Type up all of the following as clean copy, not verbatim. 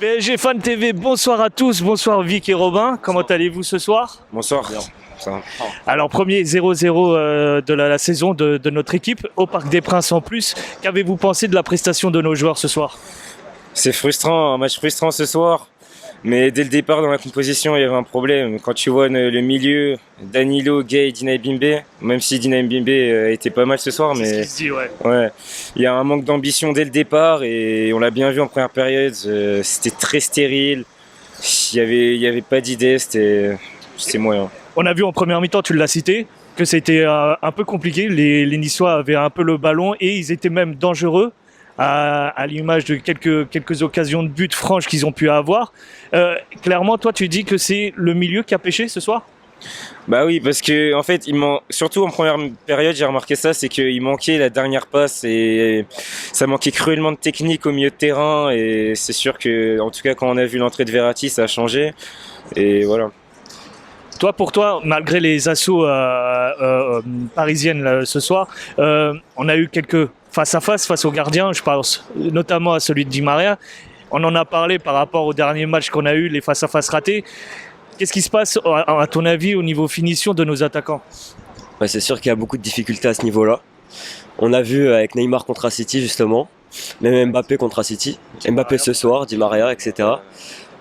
PSG Fan TV, bonsoir à tous, bonsoir Vic et Robin, comment allez-vous ce soir? Bonsoir. Ça va. Alors premier 0-0 de la saison de notre équipe, au Parc des Princes en plus. Qu'avez-vous pensé de la prestation de nos joueurs ce soir? C'est frustrant, un match frustrant ce soir. Mais dès le départ dans la composition, il y avait un problème. Quand tu vois le milieu, Danilo, Gay, Dinaye Bimbe, même si Dinaye Bimbe était pas mal ce soir, mais C'est ce qui se dit, ouais. ouais, il y a un manque d'ambition dès le départ et on l'a bien vu en première période. C'était très stérile. Il y avait pas d'idée, c'était moyen. On a vu en première mi-temps, tu l'as cité, que c'était un peu compliqué. Les Niçois avaient un peu le ballon et ils étaient même dangereux. À l'image de quelques occasions de but franches qu'ils ont pu avoir. Clairement, toi, tu dis que c'est le milieu qui a pêché ce soir? Bah oui, parce que en fait, surtout en première période, j'ai remarqué ça, c'est qu'il manquait la dernière passe et ça manquait cruellement de technique au milieu de terrain. Et c'est sûr que, en tout cas, quand on a vu l'entrée de Verratti, ça a changé. Et voilà. Toi, pour toi, malgré les assauts parisiennes là, ce soir, on a eu quelques face-à-face face aux gardiens, je pense notamment à celui de Di Maria. On en a parlé par rapport au dernier match qu'on a eu, les face-à-face ratés. Qu'est-ce qui se passe, à ton avis, au niveau finition de nos attaquants? Ouais, c'est sûr qu'il y a beaucoup de difficultés à ce niveau-là. On a vu avec Neymar contre City justement, même Mbappé contre City, Mbappé ce soir, Di Maria, etc.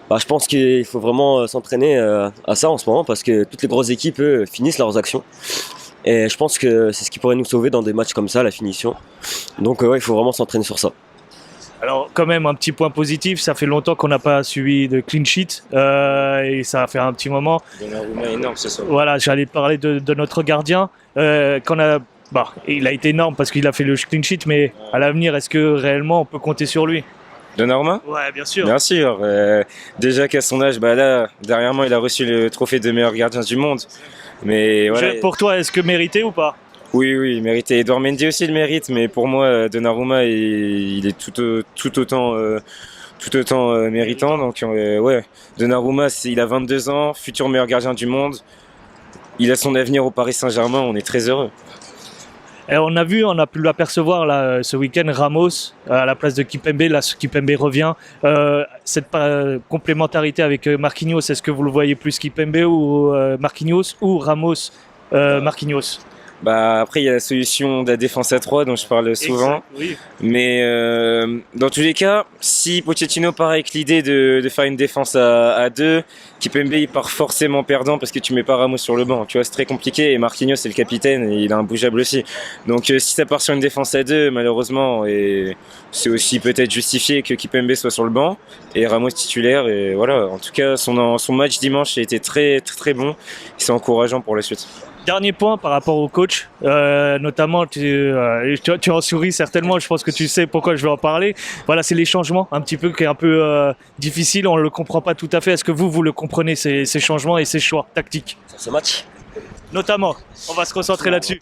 Je pense qu'il faut vraiment s'entraîner à ça en ce moment parce que toutes les grosses équipes finissent leurs actions. Et je pense que c'est ce qui pourrait nous sauver dans des matchs comme ça, la finition. Donc ouais, il faut vraiment s'entraîner sur ça. Alors quand même un petit point positif, ça fait longtemps qu'on n'a pas suivi de clean sheet et ça a fait un petit moment. Donnarumma est énorme, c'est ça. Voilà, j'allais te parler de notre gardien. Il a été énorme parce qu'il a fait le clean sheet, mais à l'avenir, est-ce que réellement on peut compter sur lui? Donnarumma? Ouais, bien sûr. Bien sûr. Déjà qu'à son âge, là, derrière moi, il a reçu le trophée de meilleur gardien du monde. Mais voilà. Pour toi, est-ce que mérité ou pas? Oui, il méritait. Edouard Mendy aussi le mérite, mais pour moi, Donnarumma, il est tout autant méritant. Donc, ouais, Donnarumma, il a 22 ans, futur meilleur gardien du monde. Il a son avenir au Paris Saint-Germain, on est très heureux. Et on a pu l'apercevoir là, ce week-end, Ramos à la place de Kimpembe. Là, Kimpembe revient. Cette complémentarité avec Marquinhos, est-ce que vous le voyez plus Kimpembe ou Marquinhos ou Ramos Marquinhos? Après, il y a la solution de la défense à 3 dont je parle souvent. Exact, oui. Mais dans tous les cas, si Pochettino part avec l'idée de faire une défense à 2, Kimpembe il part forcément perdant parce que tu mets pas Ramos sur le banc. Tu vois, c'est très compliqué et Marquinhos c'est le capitaine et il est imbougeable aussi. Donc si ça part sur une défense à 2, malheureusement, et c'est aussi peut-être justifié que Kimpembe soit sur le banc et Ramos titulaire. Et voilà, en tout cas, son match dimanche a été très très bon. C'est encourageant pour la suite. Dernier point par rapport au coach, notamment tu en souris certainement, je pense que tu sais pourquoi je vais en parler. Voilà, c'est les changements un petit peu qui est un peu difficile, on ne le comprend pas tout à fait. Est-ce que vous le comprenez ces changements et ces choix tactiques? Sur ce match. Notamment, on va se concentrer là-dessus.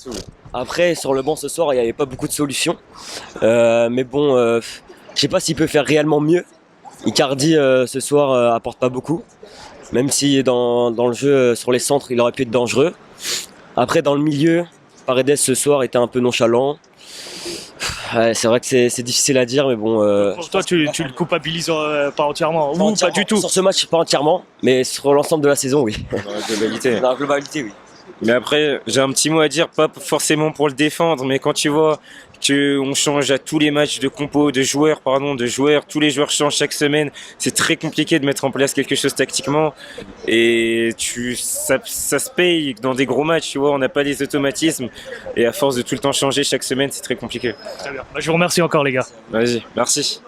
Après, sur le banc ce soir, il n'y avait pas beaucoup de solutions. Mais bon, je sais pas s'il peut faire réellement mieux. Icardi ce soir apporte pas beaucoup. Même si dans le jeu, sur les centres, il aurait pu être dangereux. Après, dans le milieu, Paredes ce soir était un peu nonchalant. Ouais, c'est vrai que c'est difficile à dire, mais bon. Pour toi, tu le culpabilises pas entièrement, ou pas du tout? Sur ce match, pas entièrement, mais sur l'ensemble de la saison, oui. Dans la globalité. Dans la globalité, oui. Mais après, j'ai un petit mot à dire, pas forcément pour le défendre, mais quand tu vois qu'on change à tous les matchs de compo, de joueurs, tous les joueurs changent chaque semaine, c'est très compliqué de mettre en place quelque chose tactiquement. Et ça se paye dans des gros matchs, tu vois, on n'a pas les automatismes. Et à force de tout le temps changer chaque semaine, c'est très compliqué. Très bien. Je vous remercie encore, les gars. Vas-y, merci.